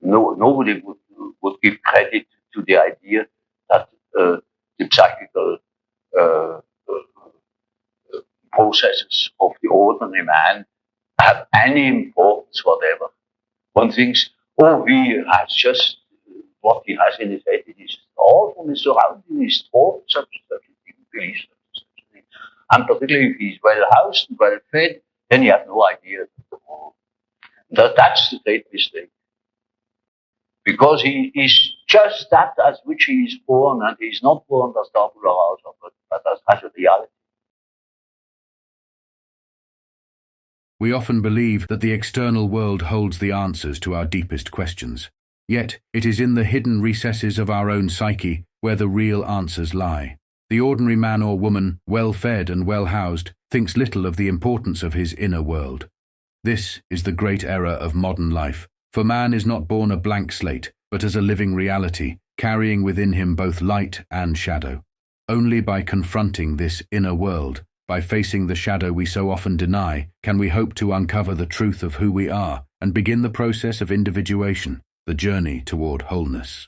nobody would give credit to the idea that the psychical uh, processes of the ordinary man have any importance whatever. One thinks, oh, he has just what he has in his head. It is all from his surroundings. He's taught such a thing, believes such a thing. And particularly if he's well housed and well fed, then he has no idea. That's the great mistake. Because he is just that as which he is born, and he is not born as tabula rasa, but as a reality. We often believe that the external world holds the answers to our deepest questions. Yet, it is in the hidden recesses of our own psyche where the real answers lie. The ordinary man or woman, well-fed and well-housed, thinks little of the importance of his inner world. This is the great error of modern life, for man is not born a blank slate, but as a living reality, carrying within him both light and shadow. Only by confronting this inner world, by facing the shadow we so often deny, can we hope to uncover the truth of who we are and begin the process of individuation, the journey toward wholeness.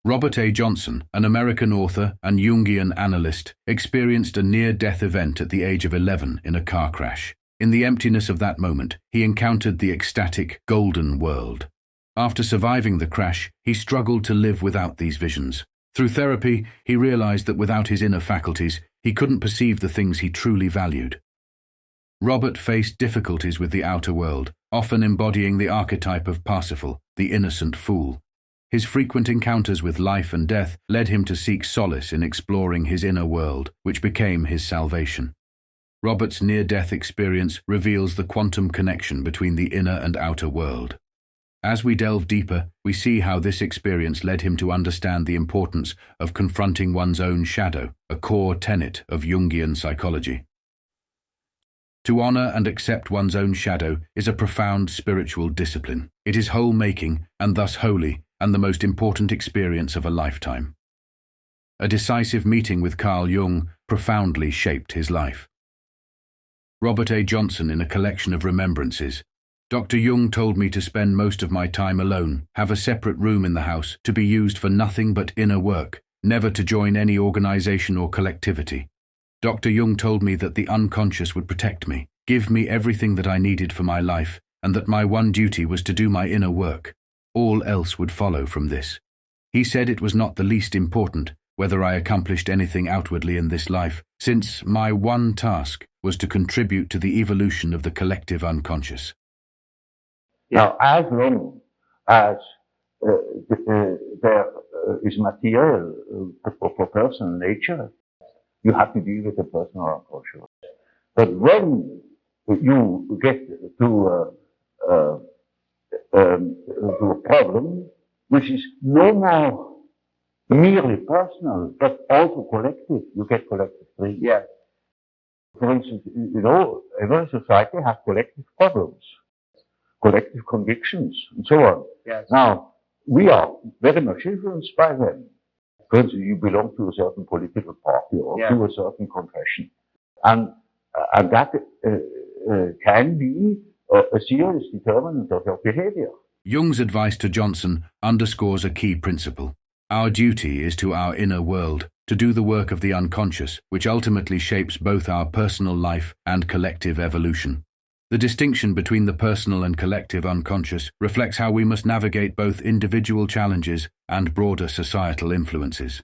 Robert A. Johnson, an American author and Jungian analyst, experienced a near-death event at the age of 11 in a car crash. In the emptiness of that moment, he encountered the ecstatic, golden world. After surviving the crash, he struggled to live without these visions. Through therapy, he realized that without his inner faculties, he couldn't perceive the things he truly valued. Robert faced difficulties with the outer world, often embodying the archetype of Parsifal, the innocent fool. His frequent encounters with life and death led him to seek solace in exploring his inner world, which became his salvation. Robert's near-death experience reveals the quantum connection between the inner and outer world. As we delve deeper, we see how this experience led him to understand the importance of confronting one's own shadow, a core tenet of Jungian psychology. To honor and accept one's own shadow is a profound spiritual discipline. It is whole-making and thus holy, and the most important experience of a lifetime. A decisive meeting with Carl Jung profoundly shaped his life. Robert A. Johnson in a collection of remembrances. Dr. Jung told me to spend most of my time alone, have a separate room in the house to be used for nothing but inner work, never to join any organization or collectivity. Dr. Jung told me that the unconscious would protect me, give me everything that I needed for my life, and that my one duty was to do my inner work. All else would follow from this. He said it was not the least important whether I accomplished anything outwardly in this life, since my one task was to contribute to the evolution of the collective unconscious. Now, as long as there is material for personal nature, you have to deal with the personal unconscious. But when you get to a problem which is no more merely personal, but also collective, you get collective dreams. Yeah. For instance, every society has collective problems, collective convictions, and so on. Yes. Now, we are very much influenced by them. For instance, you belong to a certain political party or to a certain confession. And that can be a serious determinant of your behavior. Jung's advice to Johnson underscores a key principle. Our duty is to our inner world, to do the work of the unconscious, which ultimately shapes both our personal life and collective evolution. The distinction between the personal and collective unconscious reflects how we must navigate both individual challenges and broader societal influences.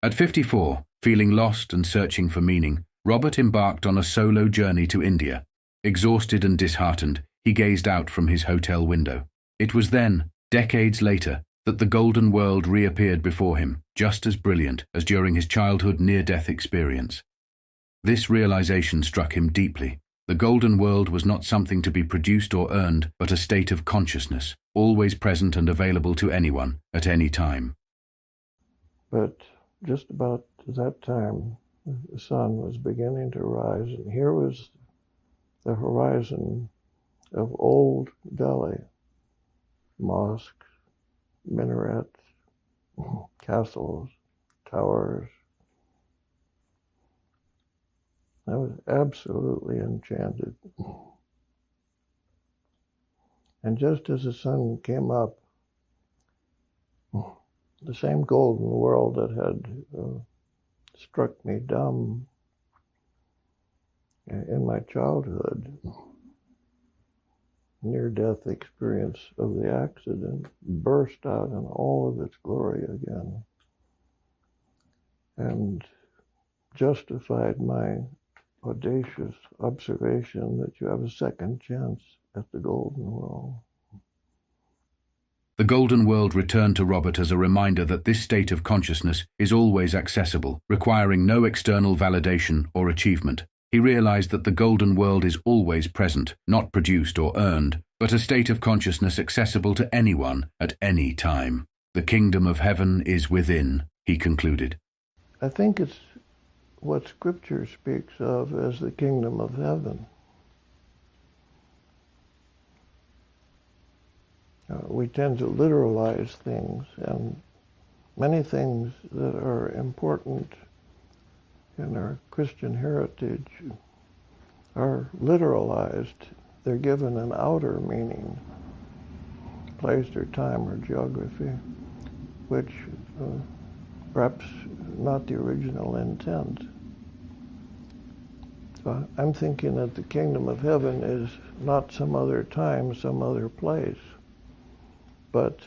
At 54, feeling lost and searching for meaning, Robert embarked on a solo journey to India. Exhausted and disheartened, he gazed out from his hotel window. It was then, decades later, that the golden world reappeared before him, just as brilliant as during his childhood near-death experience. This realization struck him deeply. The golden world was not something to be produced or earned, but a state of consciousness, always present and available to anyone, at any time. But just about at that time, the sun was beginning to rise, and here was the horizon of old Delhi. Mosques, minarets, castles, towers. I was absolutely enchanted. And just as the sun came up, The same golden world that had struck me dumb in my childhood, near-death experience of the accident, burst out in all of its glory again and justified my audacious observation that you have a second chance at the golden world. The golden world returned to Robert as a reminder that this state of consciousness is always accessible, requiring no external validation or achievement. He realized that the golden world is always present, not produced or earned, but a state of consciousness accessible to anyone at any time. The kingdom of heaven is within, he concluded. I think it's what Scripture speaks of as the kingdom of heaven. We tend to literalize things, and many things that are important in our Christian heritage are literalized. They're given an outer meaning, place or time or geography, which perhaps not the original intent. So I'm thinking that the kingdom of heaven is not some other time, some other place, but,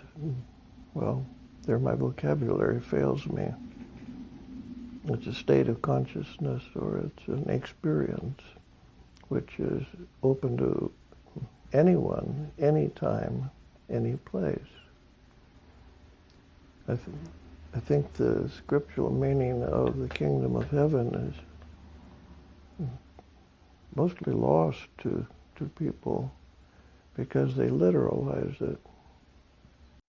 well, there my vocabulary fails me. It's a state of consciousness, or it's an experience which is open to anyone, anytime, any place. I think the scriptural meaning of the kingdom of heaven is mostly lost to people because they literalize it.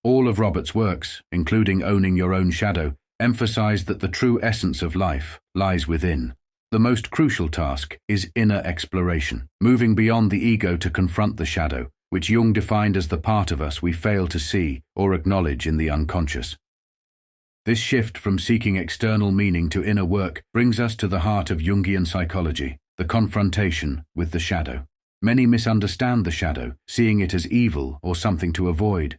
All of Robert's works, including Owning Your Own Shadow, emphasize that the true essence of life lies within. The most crucial task is inner exploration, moving beyond the ego to confront the shadow, which Jung defined as the part of us we fail to see or acknowledge in the unconscious. This shift from seeking external meaning to inner work brings us to the heart of Jungian psychology, the confrontation with the shadow. Many misunderstand the shadow, seeing it as evil or something to avoid.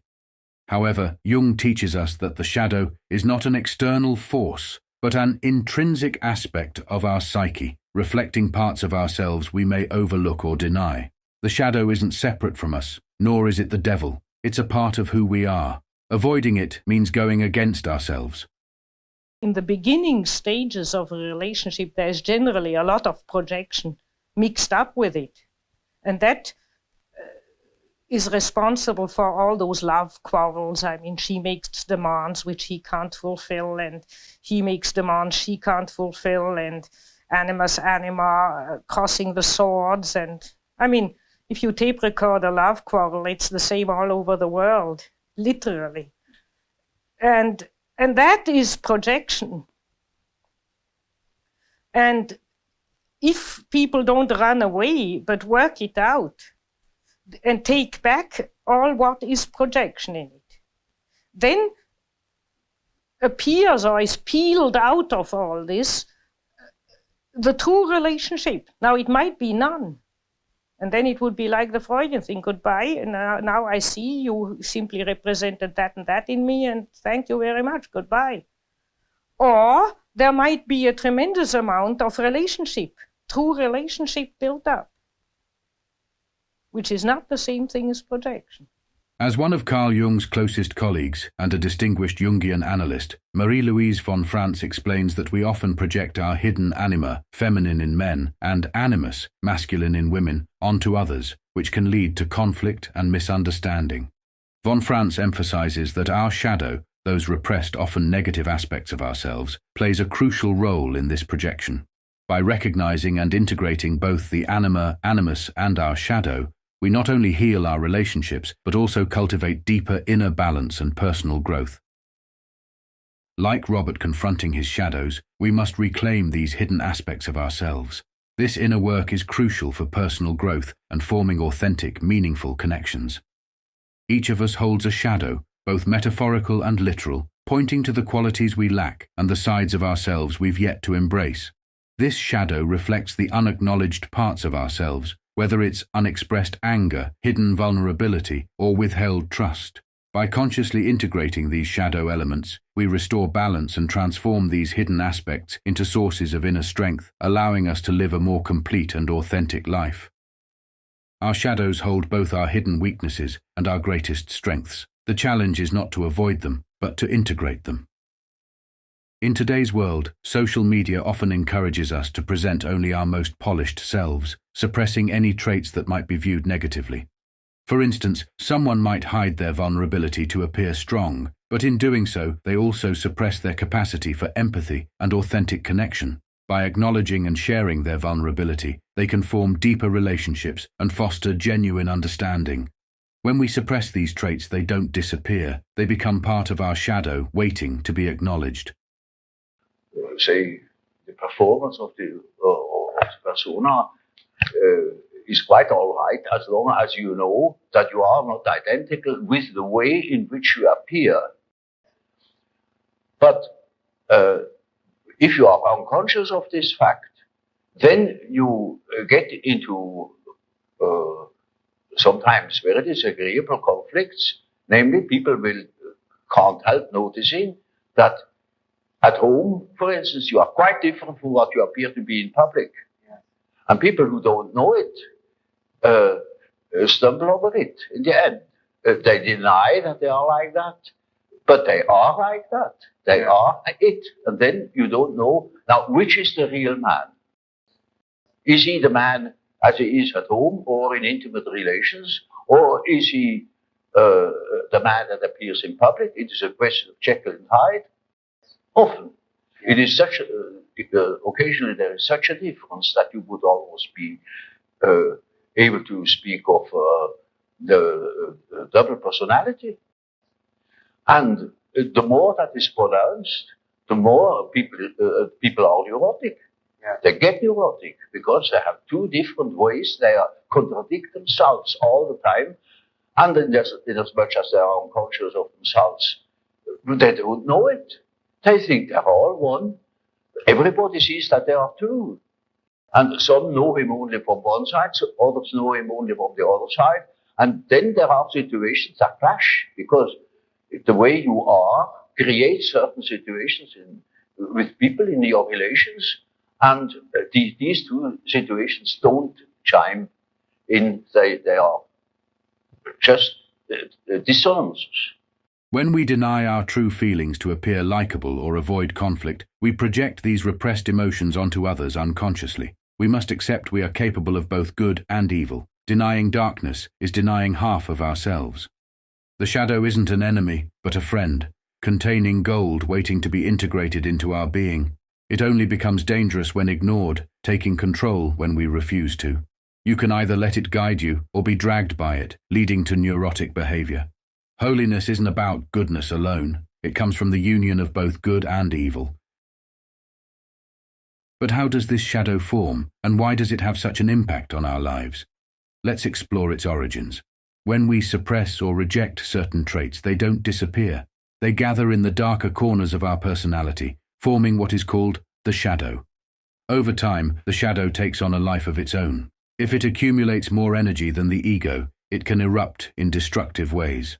However, Jung teaches us that the shadow is not an external force, but an intrinsic aspect of our psyche, reflecting parts of ourselves we may overlook or deny. The shadow isn't separate from us, nor is it the devil. It's a part of who we are. Avoiding it means going against ourselves. In the beginning stages of a relationship, there is generally a lot of projection mixed up with it. And that is responsible for all those love quarrels. I mean, she makes demands which he can't fulfill, and he makes demands she can't fulfill, and animus anima, crossing the swords. And I mean, if you tape record a love quarrel, it's the same all over the world, literally. And that is projection. And if people don't run away, but work it out, and take back all what is projection in it, then appears or is peeled out of all this the true relationship. Now it might be none, and then it would be like the Freudian thing, goodbye, and now I see you simply represented that and that in me, and thank you very much, goodbye. Or there might be a tremendous amount of relationship, true relationship built up, which is not the same thing as projection. As one of Carl Jung's closest colleagues and a distinguished Jungian analyst, Marie-Louise von Franz explains that we often project our hidden anima, feminine in men, and animus, masculine in women, onto others, which can lead to conflict and misunderstanding. Von Franz emphasizes that our shadow, those repressed, often negative aspects of ourselves, plays a crucial role in this projection. By recognizing and integrating both the anima, animus, and our shadow, we not only heal our relationships, but also cultivate deeper inner balance and personal growth. Like Robert confronting his shadows, we must reclaim these hidden aspects of ourselves. This inner work is crucial for personal growth and forming authentic, meaningful connections. Each of us holds a shadow, both metaphorical and literal, pointing to the qualities we lack and the sides of ourselves we've yet to embrace. This shadow reflects the unacknowledged parts of ourselves, whether it's unexpressed anger, hidden vulnerability, or withheld trust. By consciously integrating these shadow elements, we restore balance and transform these hidden aspects into sources of inner strength, allowing us to live a more complete and authentic life. Our shadows hold both our hidden weaknesses and our greatest strengths. The challenge is not to avoid them, but to integrate them. In today's world, social media often encourages us to present only our most polished selves, suppressing any traits that might be viewed negatively. For instance, someone might hide their vulnerability to appear strong, but in doing so, they also suppress their capacity for empathy and authentic connection. By acknowledging and sharing their vulnerability, they can form deeper relationships and foster genuine understanding. When we suppress these traits, they don't disappear. They become part of our shadow, waiting to be acknowledged. Say, the performance of the persona is quite all right as long as you know that you are not identical with the way in which you appear. But if you are unconscious of this fact, then you get into sometimes very disagreeable conflicts. Namely, people can't help noticing that at home, for instance, you are quite different from what you appear to be in public. Yeah. And people who don't know it stumble over it in the end. They deny that they are like that, but they are like that. They are it. And then you don't know, now, which is the real man? Is he the man as he is at home or in intimate relations? Or is he the man that appears in public? It is a question of Jekyll and Hyde. Often, it is such occasionally there is such a difference that you would almost be able to speak of the double personality. And the more that is pronounced, the more people are neurotic. Yeah. They get neurotic because they have two different ways. They contradict themselves all the time. And in as much as they are unconscious of themselves, they don't know it. They think they're all one. Everybody sees that they are two. And some know him only from one side, so others know him only from the other side. And then there are situations that clash, because the way you are creates certain situations with people in your relations, and these two situations don't chime in. They are just dissonances. When we deny our true feelings to appear likable or avoid conflict, we project these repressed emotions onto others unconsciously. We must accept we are capable of both good and evil. Denying darkness is denying half of ourselves. The shadow isn't an enemy, but a friend, containing gold waiting to be integrated into our being. It only becomes dangerous when ignored, taking control when we refuse to. You can either let it guide you or be dragged by it, leading to neurotic behavior. Holiness isn't about goodness alone. It comes from the union of both good and evil. But how does this shadow form, and why does it have such an impact on our lives? Let's explore its origins. When we suppress or reject certain traits, they don't disappear. They gather in the darker corners of our personality, forming what is called the shadow. Over time, the shadow takes on a life of its own. If it accumulates more energy than the ego, it can erupt in destructive ways.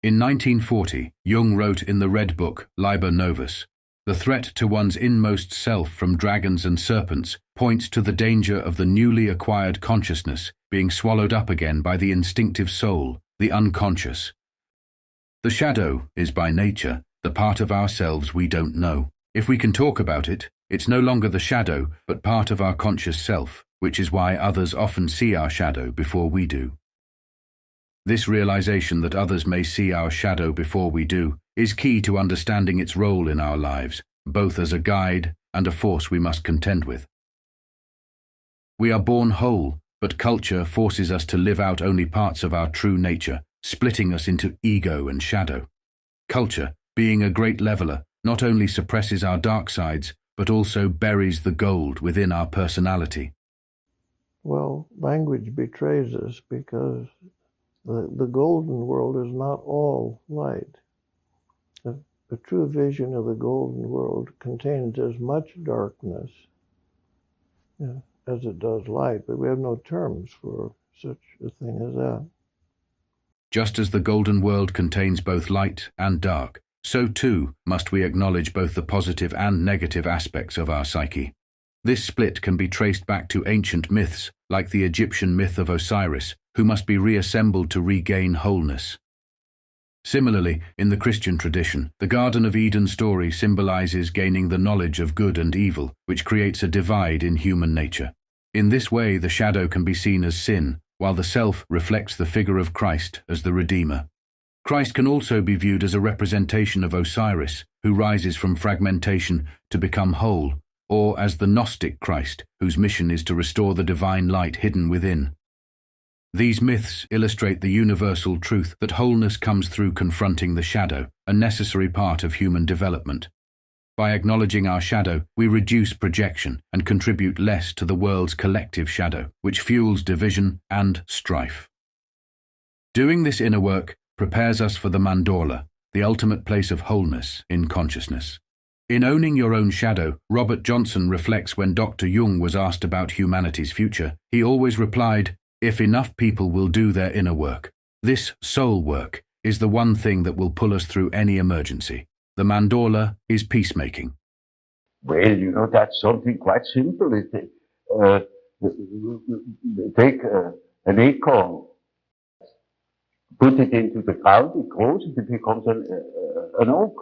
In 1940, Jung wrote in the Red Book, Liber Novus, "The threat to one's inmost self from dragons and serpents points to the danger of the newly acquired consciousness being swallowed up again by the instinctive soul, the unconscious." The shadow is by nature the part of ourselves we don't know. If we can talk about it, it's no longer the shadow, but part of our conscious self, which is why others often see our shadow before we do. This realization that others may see our shadow before we do is key to understanding its role in our lives, both as a guide and a force we must contend with. We are born whole, but culture forces us to live out only parts of our true nature, splitting us into ego and shadow. Culture, being a great leveler, not only suppresses our dark sides, but also buries the gold within our personality. Well, language betrays us because the golden world is not all light. A true vision of the golden world contains as much darkness as it does light, but we have no terms for such a thing as that. Just as the golden world contains both light and dark, so too must we acknowledge both the positive and negative aspects of our psyche. This split can be traced back to ancient myths, like the Egyptian myth of Osiris, who must be reassembled to regain wholeness. Similarly, in the Christian tradition, the Garden of Eden story symbolizes gaining the knowledge of good and evil, which creates a divide in human nature. In this way, the shadow can be seen as sin, while the self reflects the figure of Christ as the Redeemer. Christ can also be viewed as a representation of Osiris, who rises from fragmentation to become whole, or as the Gnostic Christ, whose mission is to restore the divine light hidden within. These myths illustrate the universal truth that wholeness comes through confronting the shadow, a necessary part of human development. By acknowledging our shadow, we reduce projection and contribute less to the world's collective shadow, which fuels division and strife. Doing this inner work prepares us for the mandala, the ultimate place of wholeness in consciousness. In Owning Your Own Shadow, Robert Johnson reflects when Dr. Jung was asked about humanity's future, he always replied, "If enough people will do their inner work, this soul work is the one thing that will pull us through any emergency. The mandala is peacemaking." Well, that's something quite simple. Take an acorn, put it into the ground, it grows, it becomes an oak.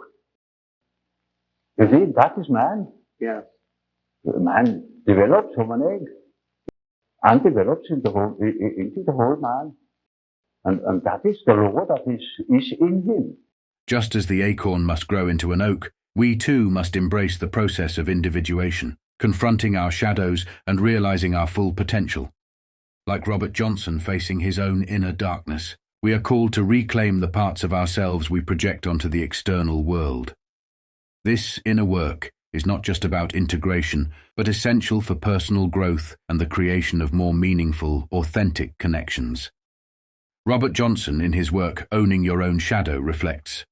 You see, that is man. Yeah. Man develops from an egg and develops into the whole man. And that is the law that is in him. Just as the acorn must grow into an oak, we too must embrace the process of individuation, confronting our shadows and realizing our full potential. Like Robert Johnson facing his own inner darkness, we are called to reclaim the parts of ourselves we project onto the external world. This inner work is not just about integration, but essential for personal growth and the creation of more meaningful, authentic connections. Robert Johnson, in his work Owning Your Own Shadow, reflects,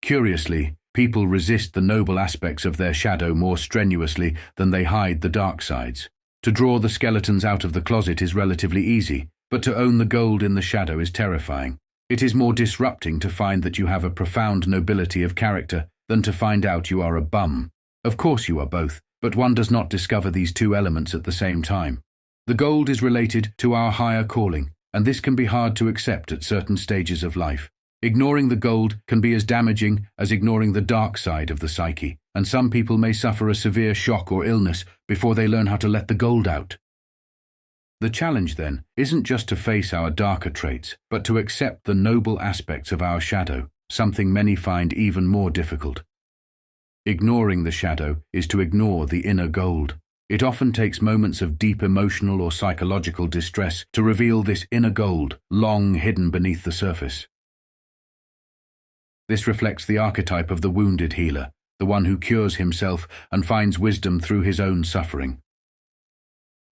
"Curiously, people resist the noble aspects of their shadow more strenuously than they hide the dark sides. To draw the skeletons out of the closet is relatively easy, but to own the gold in the shadow is terrifying. It is more disrupting to find that you have a profound nobility of character than to find out you are a bum. Of course you are both, but one does not discover these two elements at the same time. The gold is related to our higher calling, and this can be hard to accept at certain stages of life. Ignoring the gold can be as damaging as ignoring the dark side of the psyche, and some people may suffer a severe shock or illness before they learn how to let the gold out." The challenge, then, isn't just to face our darker traits, but to accept the noble aspects of our shadow, something many find even more difficult. Ignoring the shadow is to ignore the inner gold. It often takes moments of deep emotional or psychological distress to reveal this inner gold, long hidden beneath the surface. This reflects the archetype of the wounded healer, the one who cures himself and finds wisdom through his own suffering.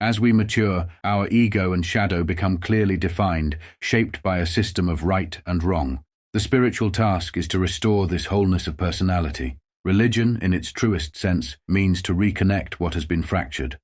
As we mature, our ego and shadow become clearly defined, shaped by a system of right and wrong. The spiritual task is to restore this wholeness of personality. Religion, in its truest sense, means to reconnect what has been fractured.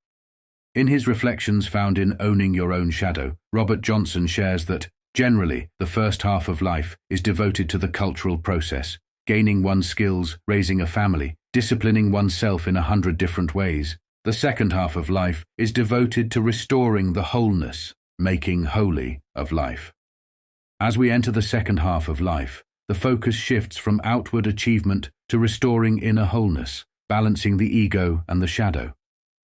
In his reflections found in Owning Your Own Shadow, Robert Johnson shares that, generally, the first half of life is devoted to the cultural process, gaining one's skills, raising a family, disciplining oneself in 100 different ways. The second half of life is devoted to restoring the wholeness, making holy of life. As we enter the second half of life, the focus shifts from outward achievement to restoring inner wholeness, balancing the ego and the shadow.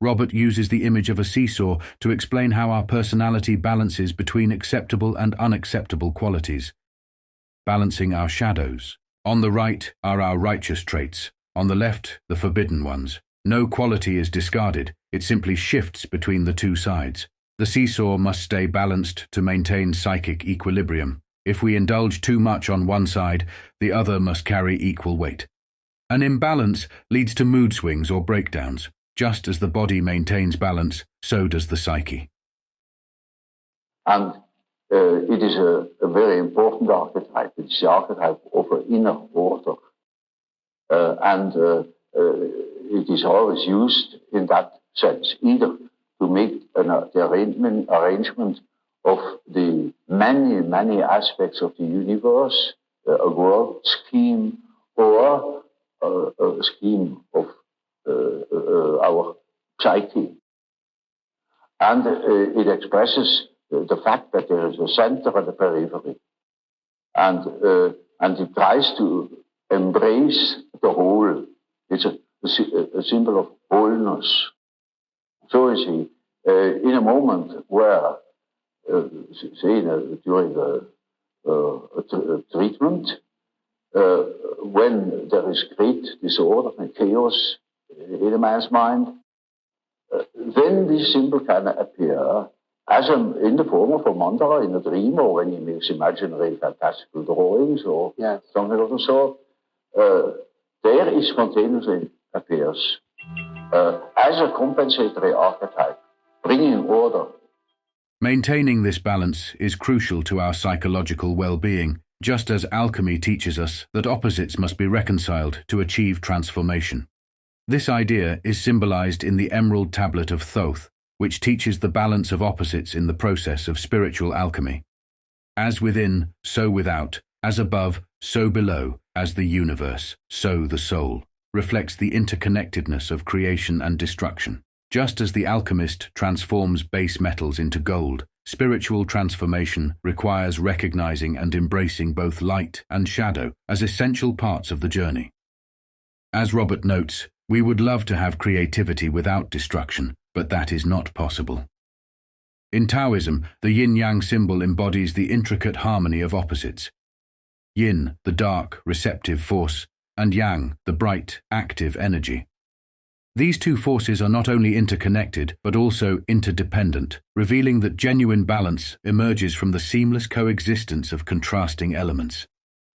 Robert uses the image of a seesaw to explain how our personality balances between acceptable and unacceptable qualities. Balancing our shadows. On the right are our righteous traits, on the left the forbidden ones. No quality is discarded, it simply shifts between the two sides. The seesaw must stay balanced to maintain psychic equilibrium. If we indulge too much on one side, the other must carry equal weight. An imbalance leads to mood swings or breakdowns. Just as the body maintains balance, so does the psyche. And it is a very important archetype. It's the archetype of an inner order. It is always used in that sense, either to make the arrangement of the many aspects of the universe, a world scheme, or a scheme of our psyche. And it expresses the fact that there is a center and a periphery. And it tries to embrace the whole. It's a symbol of wholeness. So you see, in a moment where, say, during a treatment, when there is great disorder and chaos in a man's mind, then this symbol can appear as in the form of a mandala in a dream, or when he makes imaginary fantastical drawings, or something of the sort. There it spontaneously appears as a compensatory archetype, bringing order. Maintaining this balance is crucial to our psychological well-being, just as alchemy teaches us that opposites must be reconciled to achieve transformation. This idea is symbolized in the Emerald Tablet of Thoth, which teaches the balance of opposites in the process of spiritual alchemy. As within, so without, as above, so below, as the universe, so the soul, reflects the interconnectedness of creation and destruction. Just as the alchemist transforms base metals into gold, spiritual transformation requires recognizing and embracing both light and shadow as essential parts of the journey. As Robert notes, we would love to have creativity without destruction, but that is not possible. In Taoism, the Yin-Yang symbol embodies the intricate harmony of opposites. Yin, the dark, receptive force, and Yang, the bright, active energy. These two forces are not only interconnected, but also interdependent, revealing that genuine balance emerges from the seamless coexistence of contrasting elements.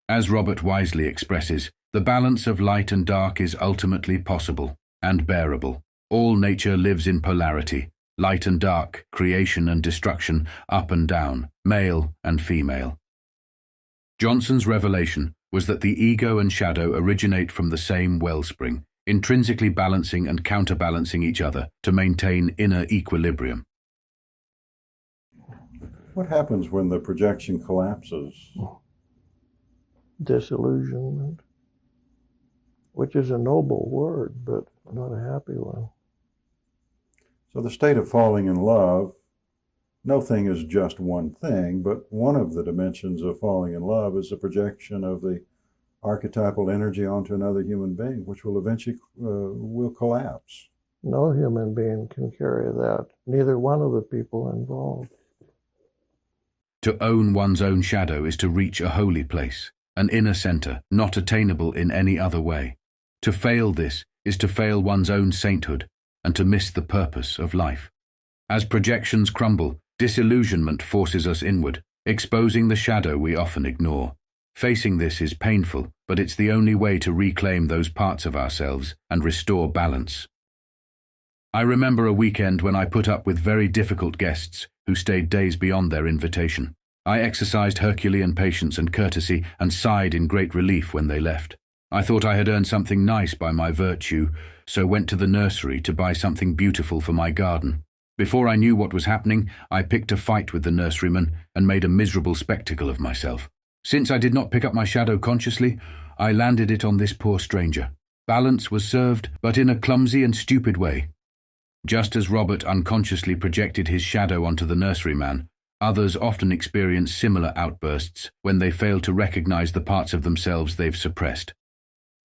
As Robert wisely expresses, the balance of light and dark is ultimately possible and bearable. All nature lives in polarity, light and dark, creation and destruction, up and down, male and female. Johnson's revelation was that the ego and shadow originate from the same wellspring, intrinsically balancing and counterbalancing each other to maintain inner equilibrium. What happens when the projection collapses? Disillusionment, which is a noble word, but not a happy one. So the state of falling in love, no thing is just one thing, but one of the dimensions of falling in love is the projection of the archetypal energy onto another human being, which will eventually will collapse. No human being can carry that, neither one of the people involved. To own one's own shadow is to reach a holy place, an inner center, not attainable in any other way. To fail this is to fail one's own sainthood and to miss the purpose of life. As projections crumble, disillusionment forces us inward, exposing the shadow we often ignore. Facing this is painful, but it's the only way to reclaim those parts of ourselves and restore balance. I remember a weekend when I put up with very difficult guests who stayed days beyond their invitation. I exercised Herculean patience and courtesy and sighed in great relief when they left. I thought I had earned something nice by my virtue, so went to the nursery to buy something beautiful for my garden. Before I knew what was happening, I picked a fight with the nurseryman and made a miserable spectacle of myself. Since I did not pick up my shadow consciously, I landed it on this poor stranger. Balance was served, but in a clumsy and stupid way. Just as Robert unconsciously projected his shadow onto the nurseryman, others often experience similar outbursts when they fail to recognize the parts of themselves they've suppressed.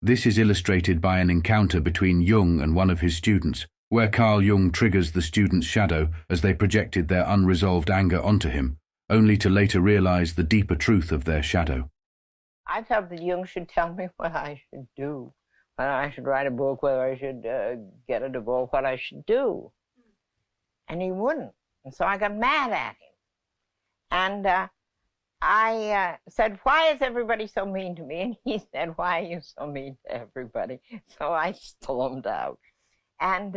This is illustrated by an encounter between Jung and one of his students, where Carl Jung triggers the student's shadow as they projected their unresolved anger onto him, only to later realize the deeper truth of their shadow. I felt that Jung should tell me what I should do, whether I should write a book, whether I should get a divorce, what I should do. And he wouldn't. And so I got mad at him. And I said, why is everybody so mean to me? And he said, why are you so mean to everybody? So I stormed out. And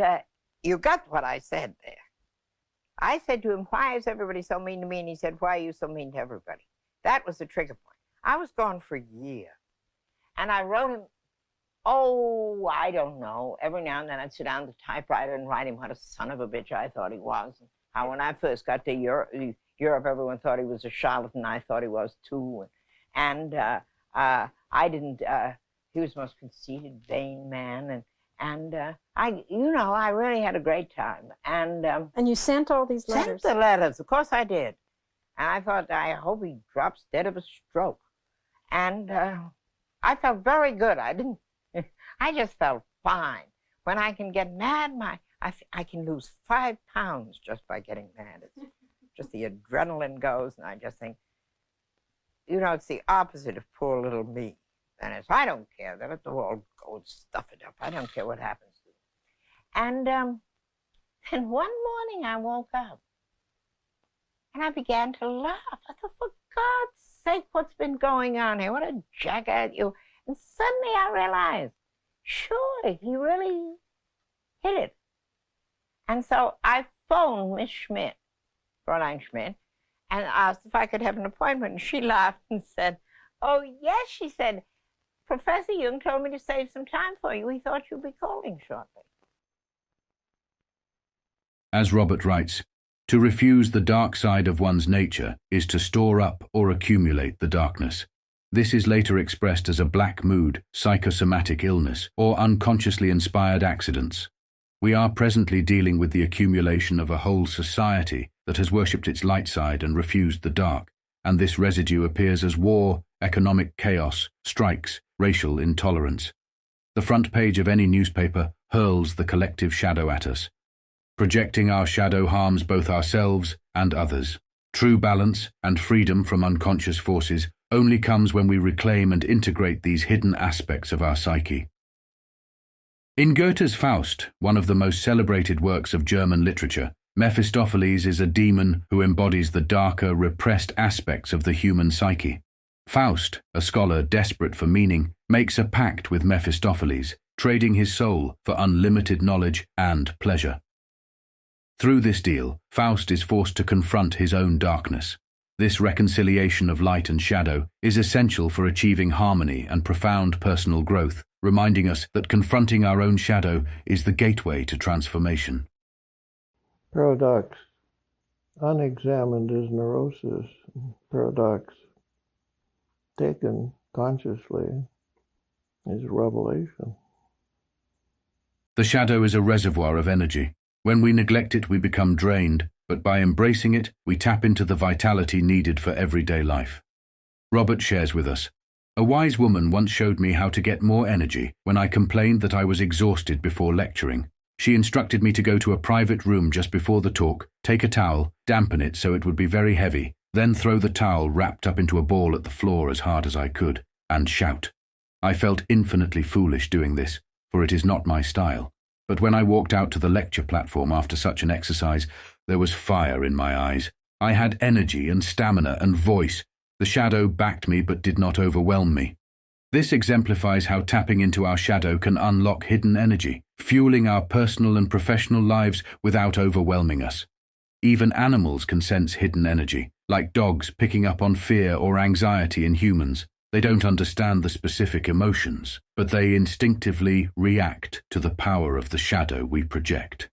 you got what I said there. I said to him, why is everybody so mean to me? And he said, why are you so mean to everybody? That was the trigger point. I was gone for a year. And I wrote him, oh, I don't know. Every now and then I'd sit down at the typewriter and write him what a son of a bitch I thought he was. How when I first got to Europe, everyone thought he was a charlatan. I thought he was too. And I didn't, he was the most conceited, vain man. And I really had a great time. And you sent all these letters? Sent the letters, of course I did. And I thought, I hope he drops dead of a stroke. And I felt very good. I just felt fine. When I can get mad, I can lose 5 pounds just by getting mad. It's just the adrenaline goes, and I just think, it's the opposite of poor little me. And I don't care. Let the world go and stuff it up. I don't care what happens to it. And then one morning I woke up, and I began to laugh. I thought, for God's sake, what's been going on here? What a jackass you. And suddenly I realized, surely he really hit it. And so I phoned Miss Schmidt, Fräulein Schmidt, and asked if I could have an appointment. And she laughed and said, oh, yes, she said, Professor Jung told me to save some time for you. He thought you'd be calling shortly. As Robert writes, to refuse the dark side of one's nature is to store up or accumulate the darkness. This is later expressed as a black mood, psychosomatic illness, or unconsciously inspired accidents. We are presently dealing with the accumulation of a whole society that has worshipped its light side and refused the dark, and this residue appears as war, economic chaos, strikes, racial intolerance. The front page of any newspaper hurls the collective shadow at us. Projecting our shadow harms both ourselves and others. True balance and freedom from unconscious forces only comes when we reclaim and integrate these hidden aspects of our psyche. In Goethe's Faust, one of the most celebrated works of German literature, Mephistopheles is a demon who embodies the darker, repressed aspects of the human psyche. Faust, a scholar desperate for meaning, makes a pact with Mephistopheles, trading his soul for unlimited knowledge and pleasure. Through this deal, Faust is forced to confront his own darkness. This reconciliation of light and shadow is essential for achieving harmony and profound personal growth, reminding us that confronting our own shadow is the gateway to transformation. Paradox. Unexamined is neurosis. Paradox taken consciously is revelation. The shadow is a reservoir of energy. When we neglect it, we become drained, but by embracing it, we tap into the vitality needed for everyday life. Robert shares with us, a wise woman once showed me how to get more energy when I complained that I was exhausted before lecturing. She instructed me to go to a private room just before the talk, take a towel, dampen it so it would be very heavy, then throw the towel wrapped up into a ball at the floor as hard as I could, and shout. I felt infinitely foolish doing this, for it is not my style. But when I walked out to the lecture platform after such an exercise, there was fire in my eyes. I had energy and stamina and voice. The shadow backed me but did not overwhelm me. This exemplifies how tapping into our shadow can unlock hidden energy, fueling our personal and professional lives without overwhelming us. Even animals can sense hidden energy, like dogs picking up on fear or anxiety in humans. They don't understand the specific emotions, but they instinctively react to the power of the shadow we project.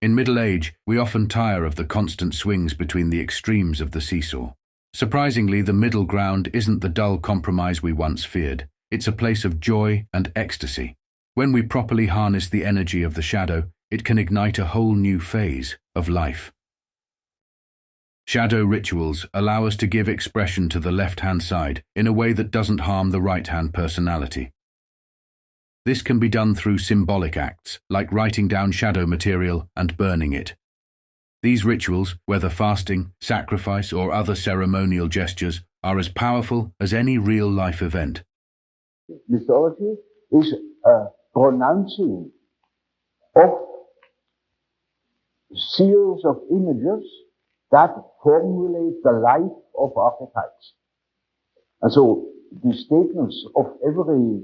In middle age, we often tire of the constant swings between the extremes of the seesaw. Surprisingly, the middle ground isn't the dull compromise we once feared. It's a place of joy and ecstasy. When we properly harness the energy of the shadow, it can ignite a whole new phase of life. Shadow rituals allow us to give expression to the left-hand side in a way that doesn't harm the right-hand personality. This can be done through symbolic acts, like writing down shadow material and burning it. These rituals, whether fasting, sacrifice, or other ceremonial gestures, are as powerful as any real-life event. Mythology is a pronouncing of series of images that formulate the life of archetypes. And so the statements of every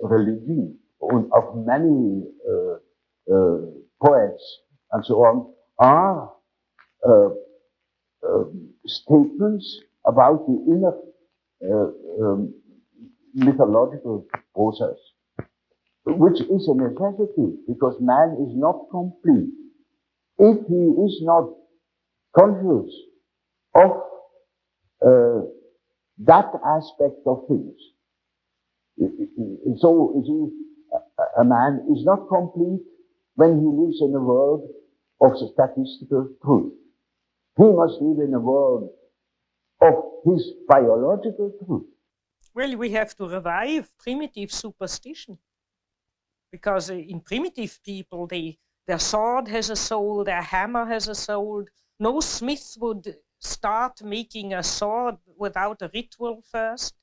religion, of many poets and so on, are statements about the inner mythological process, which is a necessity because man is not complete if he is not conscious of that aspect of things. So, you see, a man is not complete when he lives in a world of statistical truth. He must live in a world of his biological truth. Well, we have to revive primitive superstition. Because in primitive people, their sword has a soul, their hammer has a soul. No smith would start making a sword without a ritual first.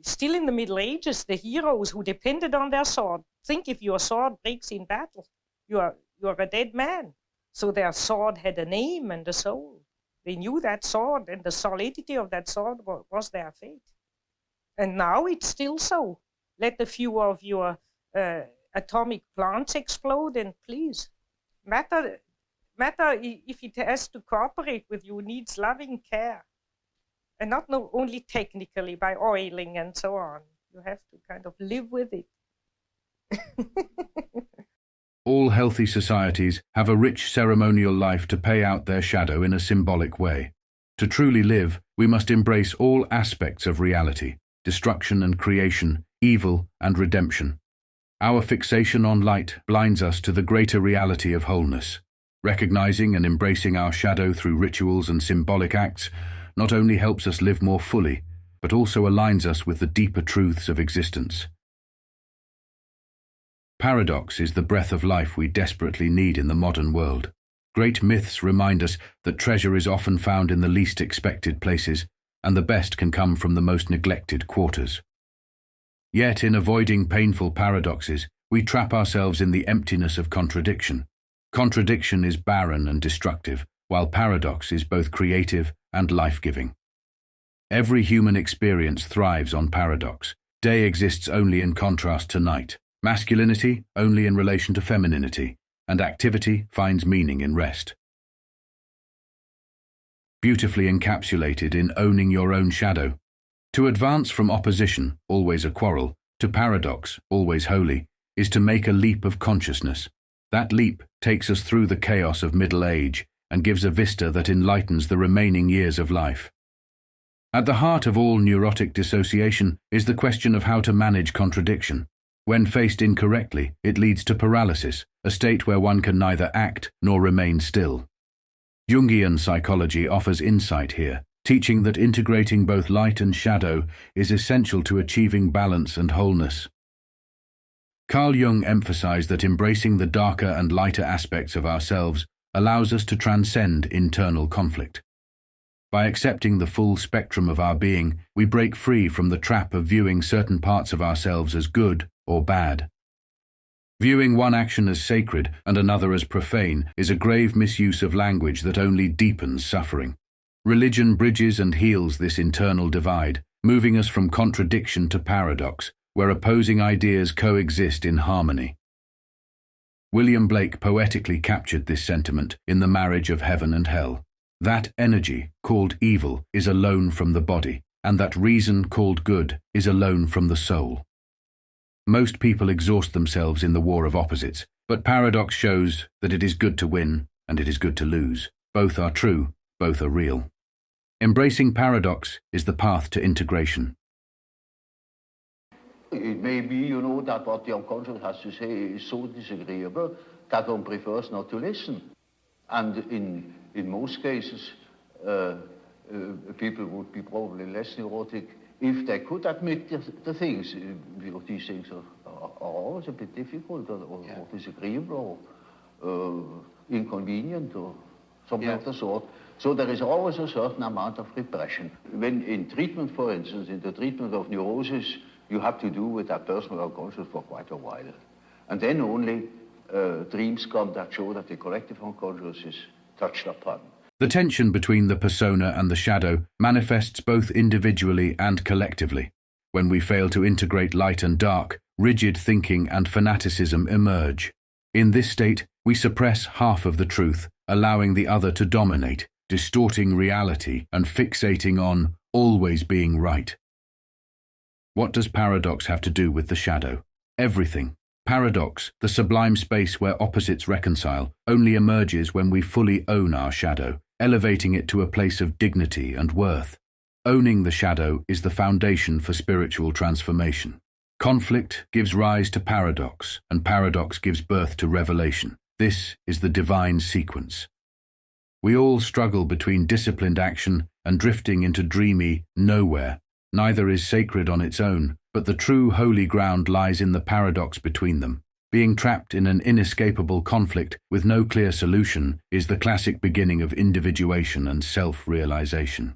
Still in the Middle Ages, the heroes who depended on their sword, think if your sword breaks in battle, you're a dead man. So their sword had a name and a soul. They knew that sword, and the solidity of that sword was their fate. And now it's still so. Let a few of your atomic plants explode, and please, matter if it has to cooperate with you needs loving care, and not only technically by oiling and so on. You have to kind of live with it. All healthy societies have a rich ceremonial life to pay out their shadow in a symbolic way. To truly live, we must embrace all aspects of reality, destruction and creation, evil and redemption. Our fixation on light blinds us to the greater reality of wholeness. Recognizing and embracing our shadow through rituals and symbolic acts not only helps us live more fully, but also aligns us with the deeper truths of existence. Paradox is the breath of life we desperately need in the modern world. Great myths remind us that treasure is often found in the least expected places, and the best can come from the most neglected quarters. Yet, in avoiding painful paradoxes, we trap ourselves in the emptiness of contradiction. Contradiction is barren and destructive, while paradox is both creative and life-giving. Every human experience thrives on paradox. Day exists only in contrast to night. Masculinity only in relation to femininity, and activity finds meaning in rest. Beautifully encapsulated in owning your own shadow. To advance from opposition, always a quarrel, to paradox, always holy, is to make a leap of consciousness. That leap takes us through the chaos of middle age and gives a vista that enlightens the remaining years of life. At the heart of all neurotic dissociation is the question of how to manage contradiction. When faced incorrectly, it leads to paralysis, a state where one can neither act nor remain still. Jungian psychology offers insight here, teaching that integrating both light and shadow is essential to achieving balance and wholeness. Carl Jung emphasized that embracing the darker and lighter aspects of ourselves allows us to transcend internal conflict. By accepting the full spectrum of our being, we break free from the trap of viewing certain parts of ourselves as good or bad. Viewing one action as sacred and another as profane is a grave misuse of language that only deepens suffering. Religion bridges and heals this internal divide, moving us from contradiction to paradox, where opposing ideas coexist in harmony. William Blake poetically captured this sentiment in The Marriage of Heaven and Hell. That energy, called evil, is alone from the body, and that reason, called good, is alone from the soul. Most people exhaust themselves in the war of opposites, but paradox shows that it is good to win and it is good to lose. Both are true, both are real. Embracing paradox is the path to integration. It may be, that what the unconscious has to say is so disagreeable that one prefers not to listen. And in most cases, people would be probably less neurotic if they could admit the things. These things are always a bit difficult or disagreeable or inconvenient or something of the sort. So there is always a certain amount of repression. When in treatment, for instance, in the treatment of neurosis, you have to do with that personal unconscious for quite a while. And then only dreams come that show that the collective unconscious is touched upon. The tension between the persona and the shadow manifests both individually and collectively. When we fail to integrate light and dark, rigid thinking and fanaticism emerge. In this state, we suppress half of the truth, allowing the other to dominate, distorting reality and fixating on always being right. What does paradox have to do with the shadow? Everything. Paradox, the sublime space where opposites reconcile, only emerges when we fully own our shadow, elevating it to a place of dignity and worth. Owning the shadow is the foundation for spiritual transformation. Conflict gives rise to paradox, and paradox gives birth to revelation. This is the divine sequence. We all struggle between disciplined action and drifting into dreamy nowhere. Neither is sacred on its own, but the true holy ground lies in the paradox between them. Being trapped in an inescapable conflict with no clear solution is the classic beginning of individuation and self-realization.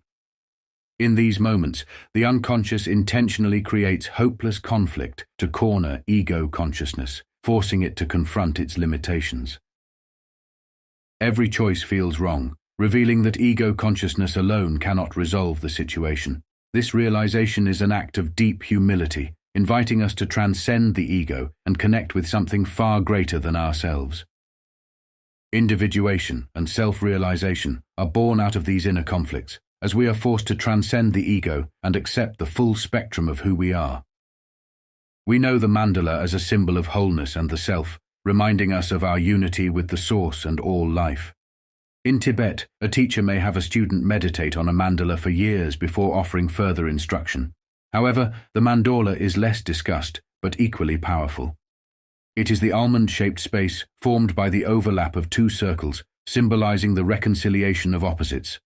In these moments, the unconscious intentionally creates hopeless conflict to corner ego consciousness, forcing it to confront its limitations. Every choice feels wrong, revealing that ego consciousness alone cannot resolve the situation. This realization is an act of deep humility, inviting us to transcend the ego and connect with something far greater than ourselves. Individuation and self-realization are born out of these inner conflicts, as we are forced to transcend the ego and accept the full spectrum of who we are. We know the mandala as a symbol of wholeness and the self, reminding us of our unity with the source and all life. In Tibet, a teacher may have a student meditate on a mandala for years before offering further instruction. However, the mandala is less discussed, but equally powerful. It is the almond-shaped space formed by the overlap of two circles, symbolizing the reconciliation of opposites.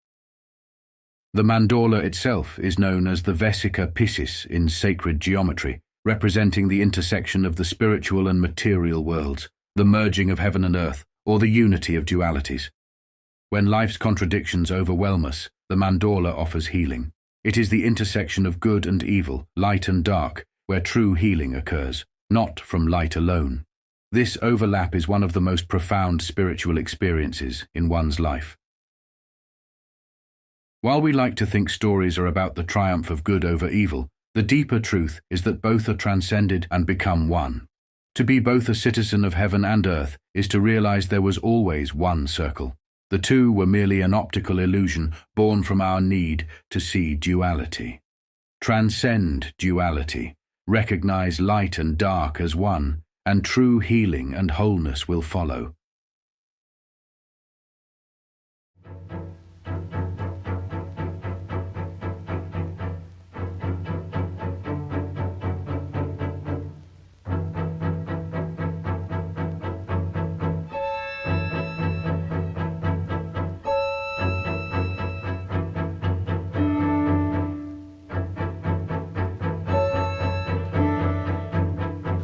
The mandala itself is known as the Vesica Piscis in sacred geometry, representing the intersection of the spiritual and material worlds, the merging of heaven and earth, or the unity of dualities. When life's contradictions overwhelm us, the mandala offers healing. It is the intersection of good and evil, light and dark, where true healing occurs, not from light alone. This overlap is one of the most profound spiritual experiences in one's life. While we like to think stories are about the triumph of good over evil, the deeper truth is that both are transcended and become one. To be both a citizen of heaven and earth is to realize there was always one circle. The two were merely an optical illusion born from our need to see duality. Transcend duality, recognize light and dark as one, and true healing and wholeness will follow.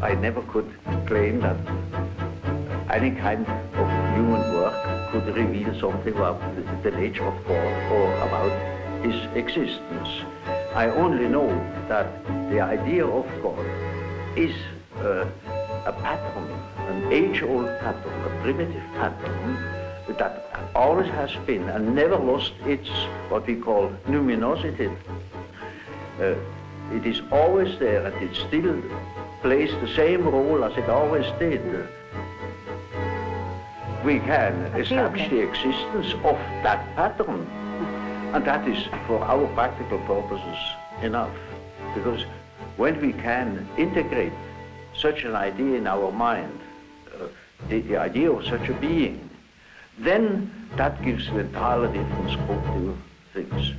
I never could claim that any kind of human work could reveal something about the nature of God or about his existence. I only know that the idea of God is a pattern, an age-old pattern, a primitive pattern that always has been and never lost its, what we call, luminosity. It is always there and it still plays the same role as it always did. We can establish the existence of that pattern, and that is for our practical purposes enough. Because when we can integrate such an idea in our mind, the idea of such a being, then that gives an entirely different scope to things.